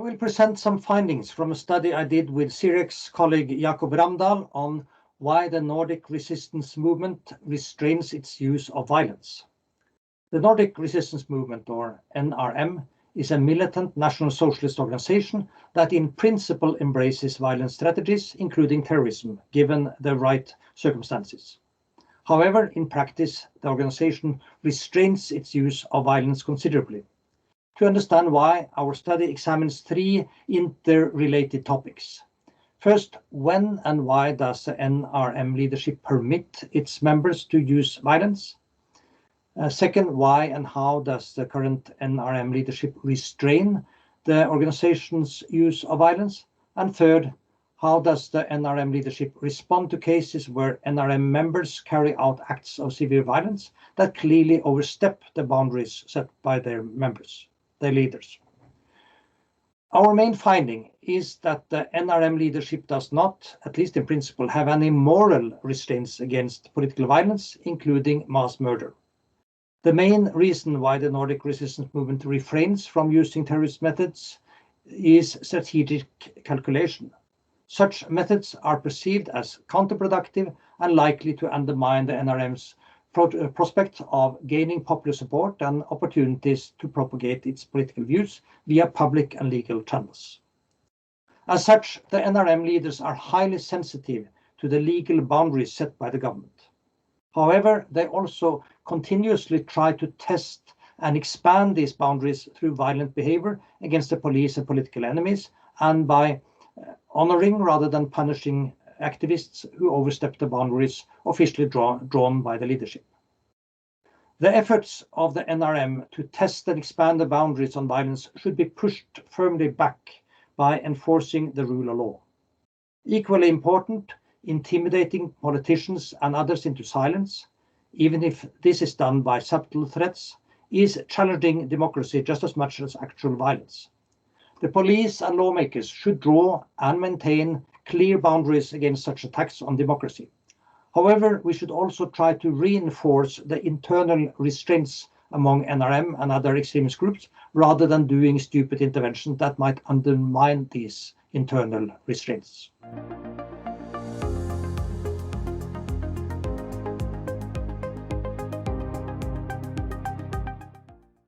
will present some findings from a study I did with CIREC's colleague Jakob Ramdal on why the Nordic resistance movement restrains its use of violence. The Nordic Resistance Movement, or NRM, is a militant National Socialist organization that in principle embraces violent strategies, including terrorism, given the right circumstances. However, in practice, the organization restrains its use of violence considerably. To understand why, our study examines three interrelated topics. First, when and why does the NRM leadership permit its members to use violence? Second, why and how does the current NRM leadership restrain the organization's use of violence? And third, how does the NRM leadership respond to cases where NRM members carry out acts of severe violence that clearly overstep the boundaries set by their members, their leaders? Our main finding is that the NRM leadership does not, at least in principle, have any moral restraints against political violence, including mass murder. The main reason why the Nordic resistance movement refrains from using terrorist methods is strategic calculation. Such methods are perceived as counterproductive and likely to undermine the NRM's prospect of gaining popular support and opportunities to propagate its political views via public and legal channels. As such, the NRM leaders are highly sensitive to the legal boundaries set by the government. However, they also continuously try to test and expand these boundaries through violent behavior against the police and political enemies, and by honoring rather than punishing activists who overstep the boundaries officially drawn by the leadership. The efforts of the NRM to test and expand the boundaries on violence should be pushed firmly back by enforcing the rule of law. Equally important, intimidating politicians and others into silence, even if this is done by subtle threats, is challenging democracy just as much as actual violence. The police and lawmakers should draw and maintain clear boundaries against such attacks on democracy. However, we should also try to reinforce the internal restraints among NRM and other extremist groups, rather than doing stupid interventions that might undermine these internal restraints.